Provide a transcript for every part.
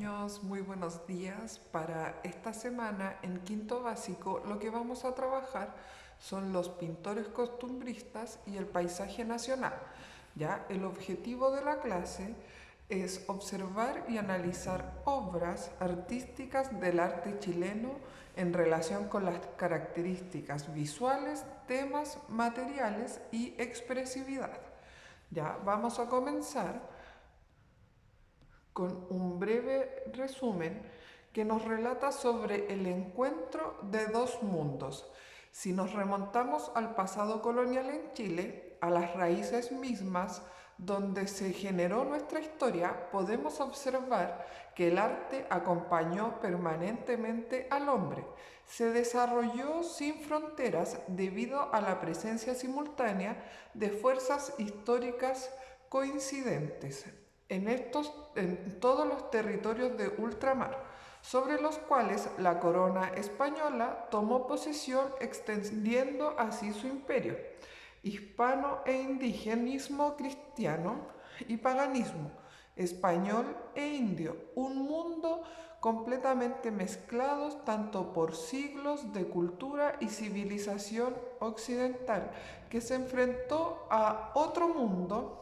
niños, muy buenos días. Para esta semana en quinto básico lo que vamos a trabajar son los pintores costumbristas y el paisaje nacional. ¿Ya? El objetivo de la clase es observar y analizar obras artísticas del arte chileno en relación con las características visuales, temas, materiales y expresividad. Ya vamos a comenzar con un breve resumen que nos relata sobre el encuentro de dos mundos. Si nos remontamos al pasado colonial en Chile, a las raíces mismas donde se generó nuestra historia, podemos observar que el arte acompañó permanentemente al hombre. Se desarrolló sin fronteras debido a la presencia simultánea de fuerzas históricas coincidentes en todos los territorios de ultramar, sobre los cuales la corona española tomó posesión extendiendo así su imperio. Hispano e indigenismo cristiano y paganismo, español e indio, un mundo completamente mezclados tanto por siglos de cultura y civilización occidental, que se enfrentó a otro mundo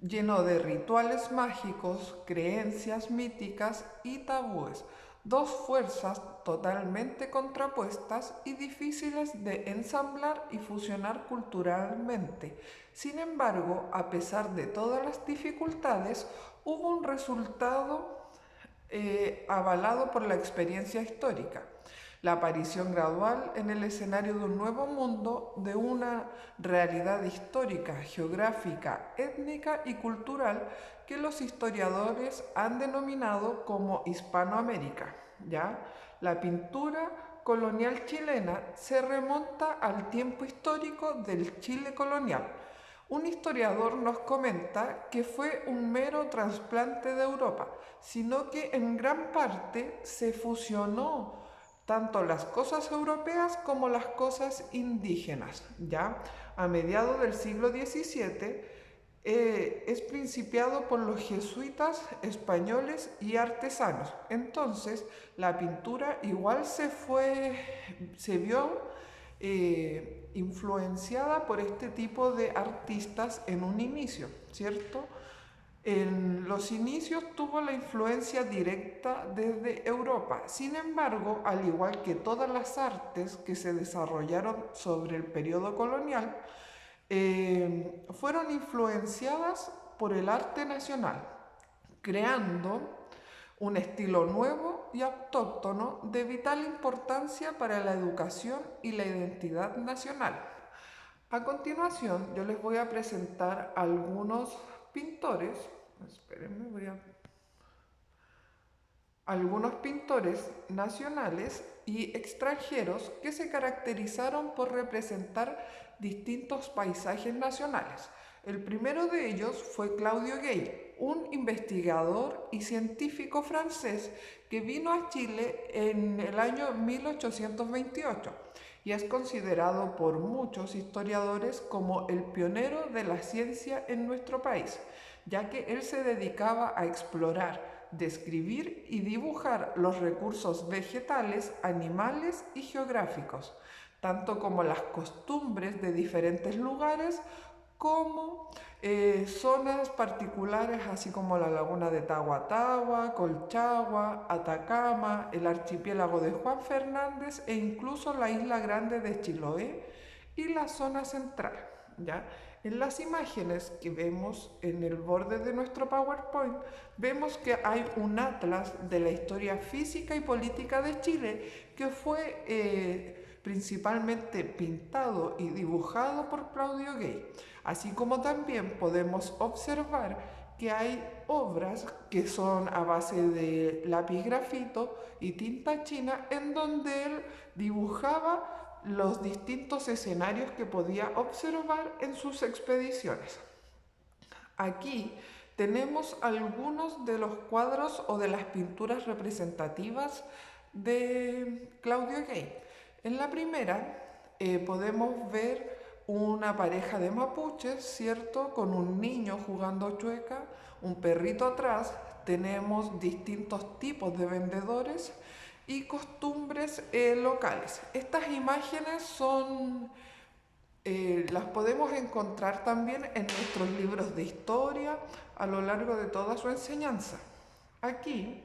lleno de rituales mágicos, creencias míticas y tabúes, dos fuerzas totalmente contrapuestas y difíciles de ensamblar y fusionar culturalmente. Sin embargo, a pesar de todas las dificultades, hubo un resultado avalado por la experiencia histórica. La aparición gradual en el escenario de un nuevo mundo, de una realidad histórica, geográfica, étnica y cultural que los historiadores han denominado como Hispanoamérica. ¿Ya? La pintura colonial chilena se remonta al tiempo histórico del Chile colonial. Un historiador nos comenta que fue un mero trasplante de Europa, sino que en gran parte se fusionó tanto las cosas europeas como las cosas indígenas. ¿Ya? A mediados del siglo XVII es principiado por los jesuitas españoles y artesanos. Entonces, la pintura igual se vio influenciada por este tipo de artistas en un inicio, ¿cierto? En los inicios tuvo la influencia directa desde Europa. Sin embargo, al igual que todas las artes que se desarrollaron sobre el periodo colonial, fueron influenciadas por el arte nacional, creando un estilo nuevo y autóctono de vital importancia para la educación y la identidad nacional. A continuación, yo les voy a presentar algunos pintores, algunos pintores nacionales y extranjeros que se caracterizaron por representar distintos paisajes nacionales. El primero de ellos fue Claudio Gay, un investigador y científico francés que vino a Chile en el año 1828 y es considerado por muchos historiadores como el pionero de la ciencia en nuestro país, ya que él se dedicaba a explorar, describir y dibujar los recursos vegetales, animales y geográficos, tanto como las costumbres de diferentes lugares, como zonas particulares, así como la laguna de Tahuatahua, Colchagua, Atacama, el archipiélago de Juan Fernández e incluso la isla grande de Chiloé y la zona central. ¿Ya? En las imágenes que vemos en el borde de nuestro PowerPoint, vemos que hay un atlas de la historia física y política de Chile que fue principalmente pintado y dibujado por Claudio Gay. Así como también podemos observar que hay obras que son a base de lápiz grafito y tinta china en donde él dibujaba los distintos escenarios que podía observar en sus expediciones. Aquí tenemos algunos de los cuadros o de las pinturas representativas de Claudio Gay. En la primera podemos ver una pareja de mapuches, ¿cierto? Con un niño jugando chueca, un perrito atrás, tenemos distintos tipos de vendedores y costumbres locales. Estas imágenes las podemos encontrar también en nuestros libros de historia a lo largo de toda su enseñanza. Aquí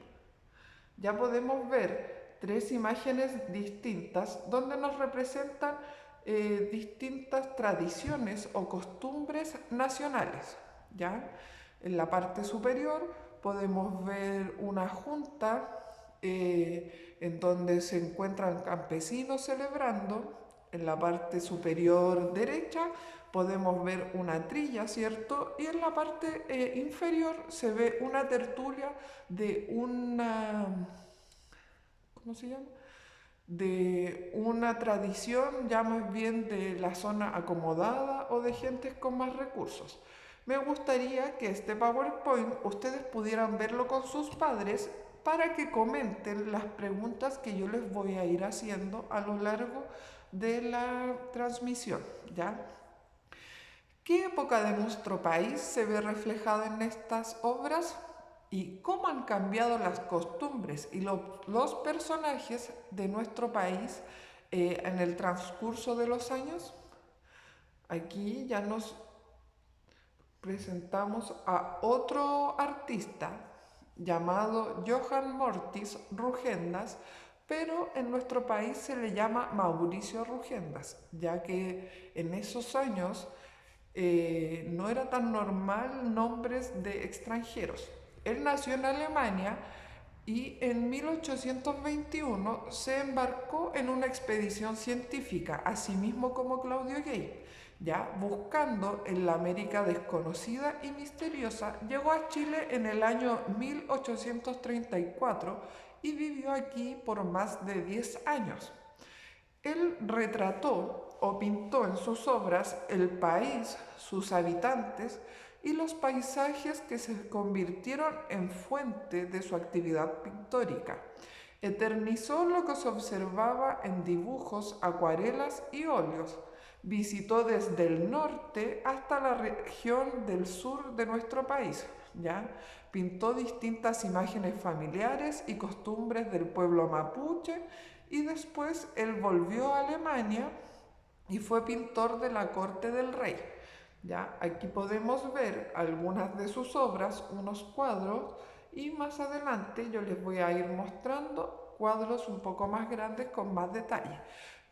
ya podemos ver 3 imágenes distintas donde nos representan distintas tradiciones o costumbres nacionales, ¿ya? En la parte superior podemos ver una junta en donde se encuentran campesinos celebrando. En la parte superior derecha podemos ver una trilla, ¿cierto? Y en la parte inferior se ve una tertulia de ¿cómo se llama? De una tradición ya más bien de la zona acomodada o de gentes con más recursos. Me gustaría que este PowerPoint ustedes pudieran verlo con sus padres para que comenten las preguntas que yo les voy a ir haciendo a lo largo de la transmisión, ¿ya? ¿Qué época de nuestro país se ve reflejada en estas obras? ¿Y cómo han cambiado las costumbres y los personajes de nuestro país en el transcurso de los años? Aquí ya nos presentamos a otro artista llamado Johann Mortis Rugendas, pero en nuestro país se le llama Mauricio Rugendas, ya que en esos años no era tan normal nombres de extranjeros. Él nació en Alemania y en 1821 se embarcó en una expedición científica, así mismo como Claudio Gay. Ya buscando en la América desconocida y misteriosa, llegó a Chile en el año 1834 y vivió aquí por más de 10 años. Él retrató o pintó en sus obras el país, sus habitantes y los paisajes que se convirtieron en fuente de su actividad pictórica. Eternizó lo que se observaba en dibujos, acuarelas y óleos. Visitó desde el norte hasta la región del sur de nuestro país, ¿ya? Pintó distintas imágenes familiares y costumbres del pueblo mapuche y después él volvió a Alemania y fue pintor de la corte del rey. ¿Ya? Aquí podemos ver algunas de sus obras, unos cuadros, y más adelante yo les voy a ir mostrando cuadros un poco más grandes con más detalle.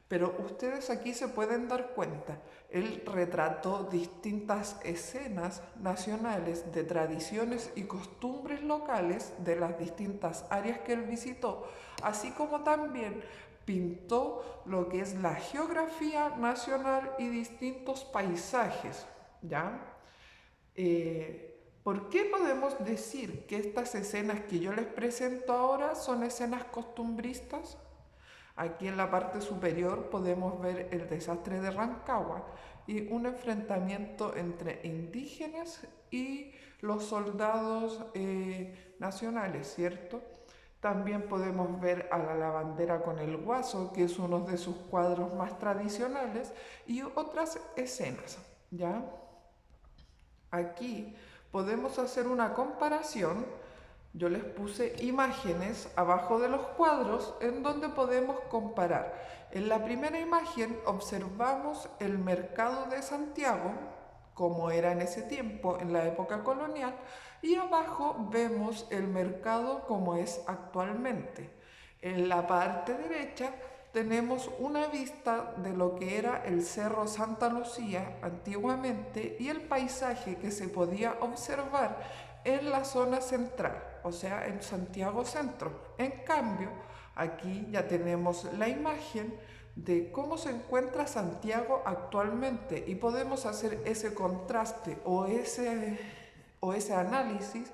Pero ustedes aquí se pueden dar cuenta, él retrató distintas escenas nacionales de tradiciones y costumbres locales de las distintas áreas que él visitó, así como también pintó lo que es la geografía nacional y distintos paisajes, ¿ya? ¿Por qué podemos decir que estas escenas que yo les presento ahora son escenas costumbristas? Aquí en la parte superior podemos ver el desastre de Rancagua y un enfrentamiento entre indígenas y los soldados nacionales, ¿cierto? También podemos ver a la lavandera con el guaso, que es uno de sus cuadros más tradicionales, y otras escenas, ¿ya? Aquí podemos hacer una comparación. Yo les puse imágenes abajo de los cuadros en donde podemos comparar. En la primera imagen observamos el mercado de Santiago, como era en ese tiempo, en la época colonial, y abajo vemos el mercado como es actualmente. En la parte derecha tenemos una vista de lo que era el Cerro Santa Lucía antiguamente y el paisaje que se podía observar en la zona central, o sea, en Santiago Centro. En cambio, aquí ya tenemos la imagen de cómo se encuentra Santiago actualmente y podemos hacer ese contraste o ese análisis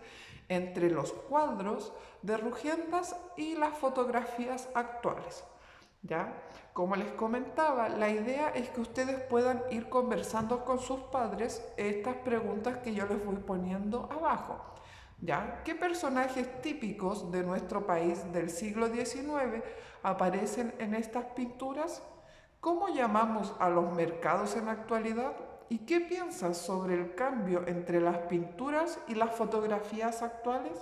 entre los cuadros de Rugendas y las fotografías actuales. ¿Ya? Como les comentaba, la idea es que ustedes puedan ir conversando con sus padres estas preguntas que yo les voy poniendo abajo. ¿Ya? ¿Qué personajes típicos de nuestro país del siglo XIX aparecen en estas pinturas? ¿Cómo llamamos a los mercados en la actualidad? ¿Y qué piensas sobre el cambio entre las pinturas y las fotografías actuales?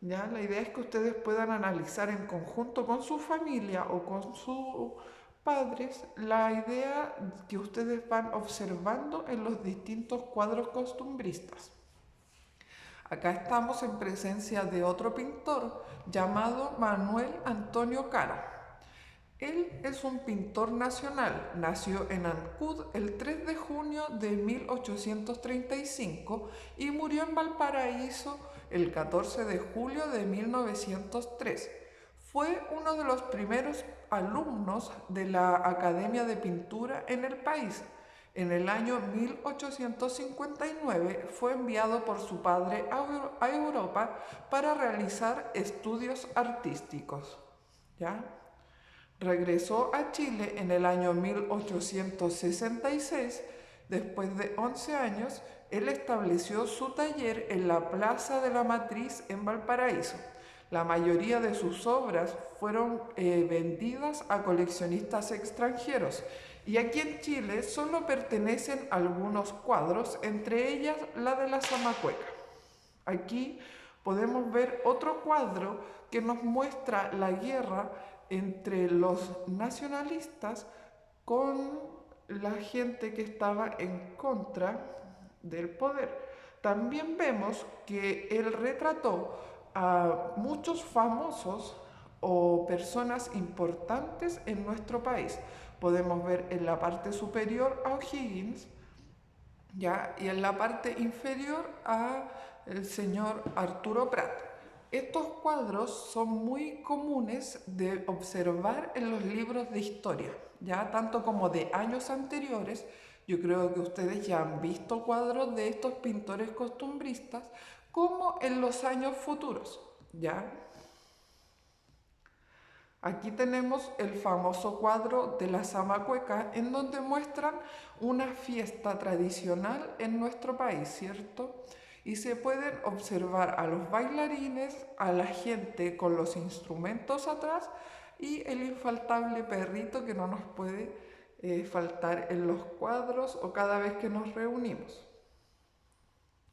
¿Ya? La idea es que ustedes puedan analizar en conjunto con su familia o con sus padres la idea que ustedes van observando en los distintos cuadros costumbristas. Acá estamos en presencia de otro pintor llamado Manuel Antonio Cara. Él es un pintor nacional, nació en Ancud el 3 de junio de 1835 y murió en Valparaíso el 14 de julio de 1903. Fue uno de los primeros alumnos de la Academia de Pintura en el país. En el año 1859 fue enviado por su padre a Europa para realizar estudios artísticos. ¿Ya? Regresó a Chile en el año 1866. Después de 11 años, él estableció su taller en la Plaza de la Matriz en Valparaíso. La mayoría de sus obras fueron vendidas a coleccionistas extranjeros y aquí en Chile solo pertenecen algunos cuadros, entre ellas la de la Zamacueca. Aquí podemos ver otro cuadro que nos muestra la guerra entre los nacionalistas con la gente que estaba en contra del poder. También vemos que él retrató a muchos famosos o personas importantes en nuestro país. Podemos ver en la parte superior a O'Higgins, ¿ya? Y en la parte inferior a el señor Arturo Prat. Estos cuadros son muy comunes de observar en los libros de historia, ya tanto como de años anteriores. Yo creo que ustedes ya han visto cuadros de estos pintores costumbristas, como en los años futuros, ¿ya? Aquí tenemos el famoso cuadro de la Zamacueca, en donde muestran una fiesta tradicional en nuestro país, ¿cierto? Y se pueden observar a los bailarines, a la gente con los instrumentos atrás y el infaltable perrito que no nos puede faltar en los cuadros o cada vez que nos reunimos.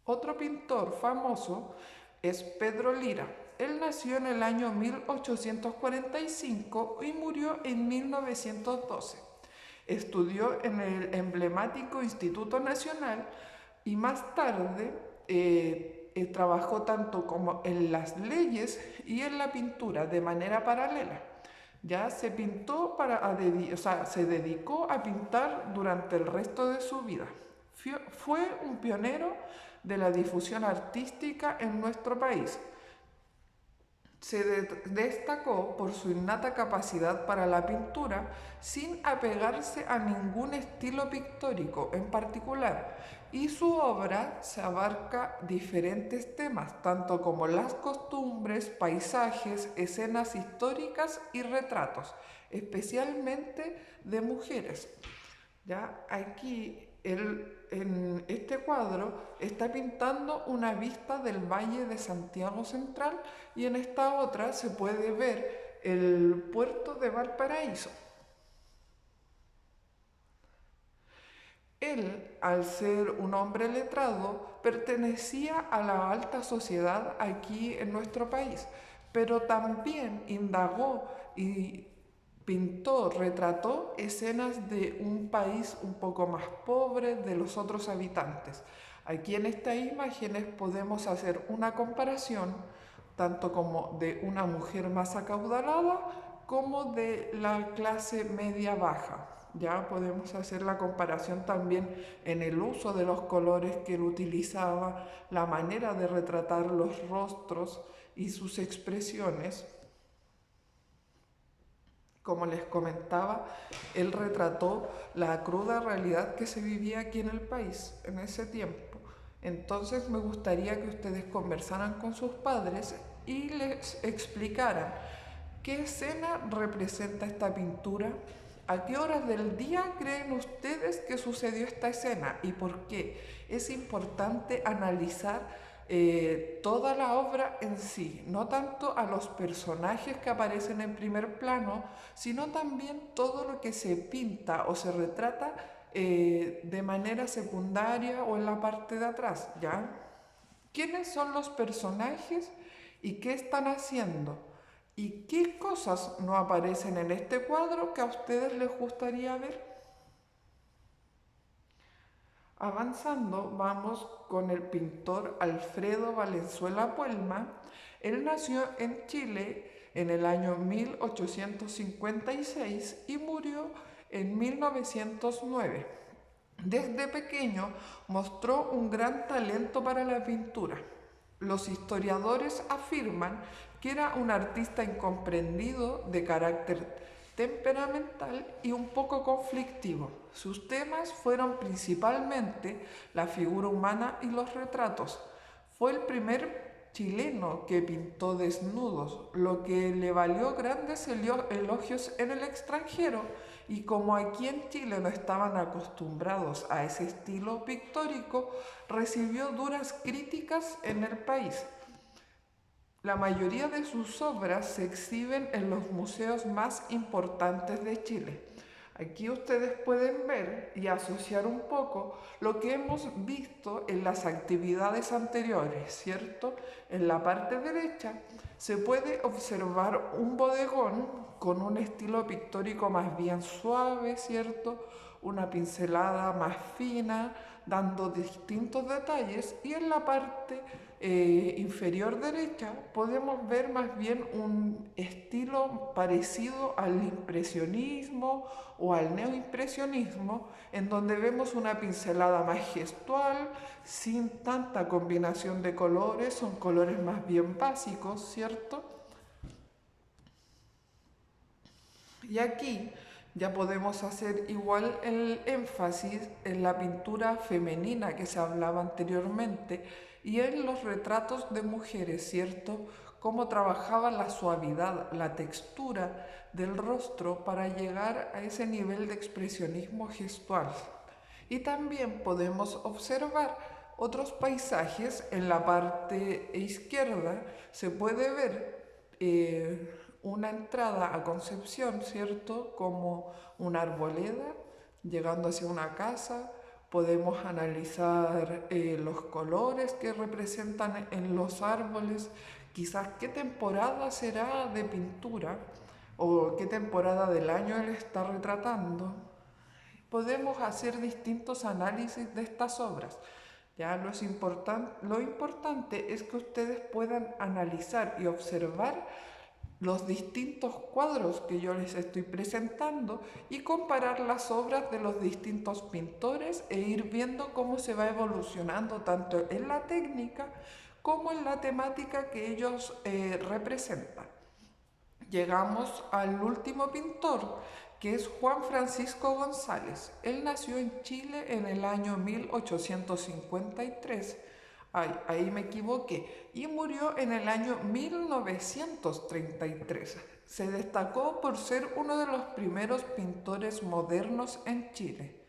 Otro pintor famoso es Pedro Lira. Él nació en el año 1845 y murió en 1912. Estudió en el emblemático Instituto Nacional y más tarde trabajó tanto como en las leyes y en la pintura de manera paralela. Ya se pintó se dedicó a pintar durante el resto de su vida. Fue un pionero de la difusión artística en nuestro país. Se destacó por su innata capacidad para la pintura sin apegarse a ningún estilo pictórico en particular, y su obra se abarca diferentes temas, tanto como las costumbres, paisajes, escenas históricas y retratos, especialmente de mujeres. ¿Ya? Aquí en este cuadro está pintando una vista del Valle de Santiago Central y en esta otra se puede ver el puerto de Valparaíso. Él, al ser un hombre letrado, pertenecía a la alta sociedad aquí en nuestro país, pero también indagó y pintó, retrató escenas de un país un poco más pobre, de los otros habitantes. Aquí en estas imágenes podemos hacer una comparación tanto como de una mujer más acaudalada como de la clase media baja. Ya podemos hacer la comparación también en el uso de los colores que él utilizaba, la manera de retratar los rostros y sus expresiones. Como les comentaba, él retrató la cruda realidad que se vivía aquí en el país en ese tiempo. Entonces me gustaría que ustedes conversaran con sus padres y les explicaran qué escena representa esta pintura, a qué horas del día creen ustedes que sucedió esta escena y por qué. Es importante analizar toda la obra en sí, no tanto a los personajes que aparecen en primer plano, sino también todo lo que se pinta o se retrata de manera secundaria o en la parte de atrás, ¿ya? ¿Quiénes son los personajes ¿Y qué están haciendo? ¿Y qué cosas no aparecen en este cuadro que a ustedes les gustaría ver? Avanzando, vamos con el pintor Alfredo Valenzuela Puelma. Él nació en Chile en el año 1856 y murió en 1909. Desde pequeño mostró un gran talento para la pintura. Los historiadores afirman que era un artista incomprendido de carácter temperamental y un poco conflictivo. Sus temas fueron principalmente la figura humana y los retratos. Fue el primer chileno que pintó desnudos, lo que le valió grandes elogios en el extranjero, y como aquí en Chile no estaban acostumbrados a ese estilo pictórico, recibió duras críticas en el país. La mayoría de sus obras se exhiben en los museos más importantes de Chile. Aquí ustedes pueden ver y asociar un poco lo que hemos visto en las actividades anteriores, ¿cierto? En la parte derecha se puede observar un bodegón con un estilo pictórico más bien suave, ¿cierto? Una pincelada más fina, dando distintos detalles, y en la parte inferior derecha podemos ver más bien un estilo parecido al impresionismo o al neoimpresionismo, en donde vemos una pincelada más gestual, sin tanta combinación de colores, son colores más bien básicos, ¿cierto? Y aquí ya podemos hacer igual el énfasis en la pintura femenina que se hablaba anteriormente y en los retratos de mujeres, ¿cierto? Cómo trabajaban la suavidad, la textura del rostro para llegar a ese nivel de expresionismo gestual. Y también podemos observar otros paisajes. En la parte izquierda se puede ver una entrada a Concepción, ¿cierto? Como una arboleda llegando hacia una casa. Podemos analizar los colores que representan en los árboles, quizás qué temporada será de pintura o qué temporada del año él está retratando. Podemos hacer distintos análisis de estas obras. Ya lo importante es que ustedes puedan analizar y observar los distintos cuadros que yo les estoy presentando y comparar las obras de los distintos pintores e ir viendo cómo se va evolucionando tanto en la técnica como en la temática que ellos representan. Llegamos al último pintor, que es Juan Francisco González. Él nació en Chile en el año 1853. Ahí me equivoqué. Y murió en el año 1933. Se destacó por ser uno de los primeros pintores modernos en Chile.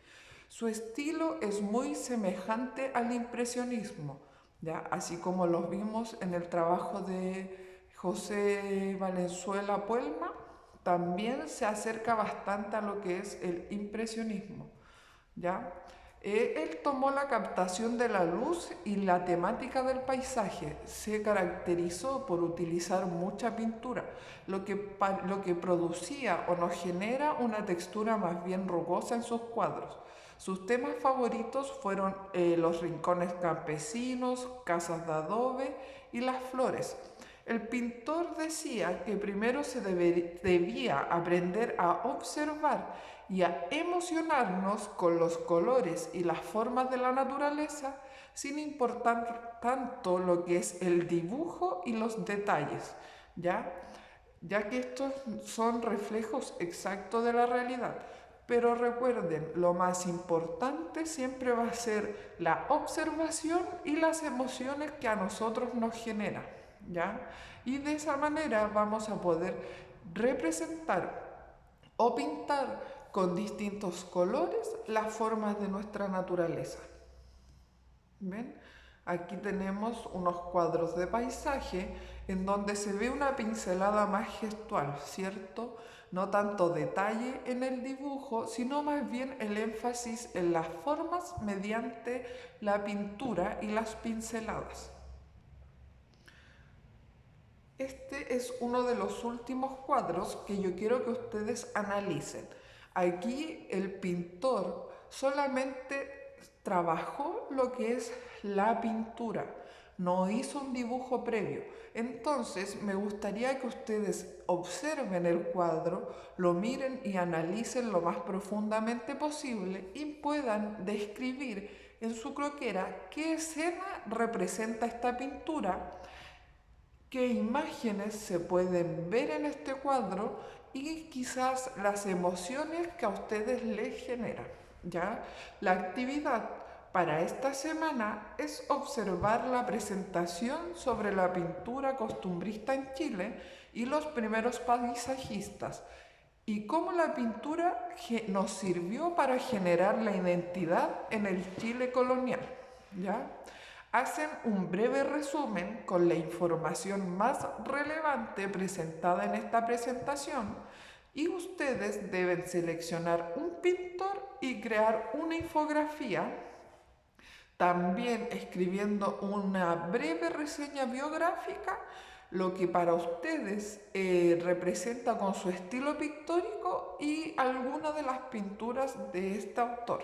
Su estilo es muy semejante al impresionismo, ¿ya? Así como lo vimos en el trabajo de José Valenzuela Puelma, también se acerca bastante a lo que es el impresionismo, ¿ya? Él tomó la captación de la luz y la temática del paisaje. Se caracterizó por utilizar mucha pintura, lo que producía o nos genera una textura más bien rugosa en sus cuadros. Sus temas favoritos fueron los rincones campesinos, casas de adobe y las flores. El pintor decía que primero se debía aprender a observar y a emocionarnos con los colores y las formas de la naturaleza, sin importar tanto lo que es el dibujo y los detalles, ¿ya? Ya que estos son reflejos exactos de la realidad. Pero recuerden, lo más importante siempre va a ser la observación y las emociones que a nosotros nos generan, ¿ya? Y de esa manera vamos a poder representar o pintar con distintos colores las formas de nuestra naturaleza. ¿Ven? Aquí tenemos unos cuadros de paisaje en donde se ve una pincelada más gestual, ¿cierto? No tanto detalle en el dibujo, sino más bien el énfasis en las formas mediante la pintura y las pinceladas. Este es uno de los últimos cuadros que yo quiero que ustedes analicen. Aquí el pintor solamente trabajó lo que es la pintura, no hizo un dibujo previo. Entonces me gustaría que ustedes observen el cuadro, lo miren y analicen lo más profundamente posible y puedan describir en su croquera qué escena representa esta pintura, qué imágenes se pueden ver en este cuadro y quizás las emociones que a ustedes les generan. ¿Ya? La actividad para esta semana es observar la presentación sobre la pintura costumbrista en Chile y los primeros paisajistas y cómo la pintura nos sirvió para generar la identidad en el Chile colonial. ¿Ya? Hacen un breve resumen con la información más relevante presentada en esta presentación y ustedes deben seleccionar un pintor y crear una infografía, también escribiendo una breve reseña biográfica, lo que para ustedes representa con su estilo pictórico y algunas de las pinturas de este autor.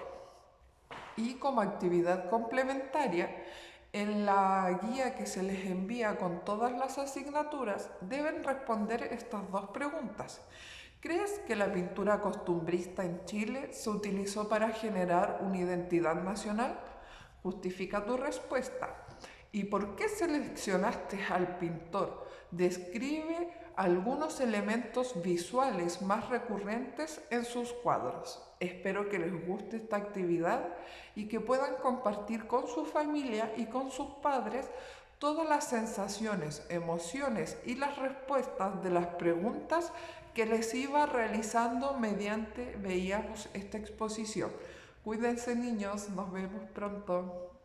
Y como actividad complementaria, en la guía que se les envía con todas las asignaturas, deben responder estas dos preguntas. ¿Crees que la pintura costumbrista en Chile se utilizó para generar una identidad nacional? Justifica tu respuesta. ¿Y por qué seleccionaste al pintor? Describe algunos elementos visuales más recurrentes en sus cuadros. Espero que les guste esta actividad y que puedan compartir con su familia y con sus padres todas las sensaciones, emociones y las respuestas de las preguntas que les iba realizando mediante veíamos esta exposición. Cuídense niños, nos vemos pronto.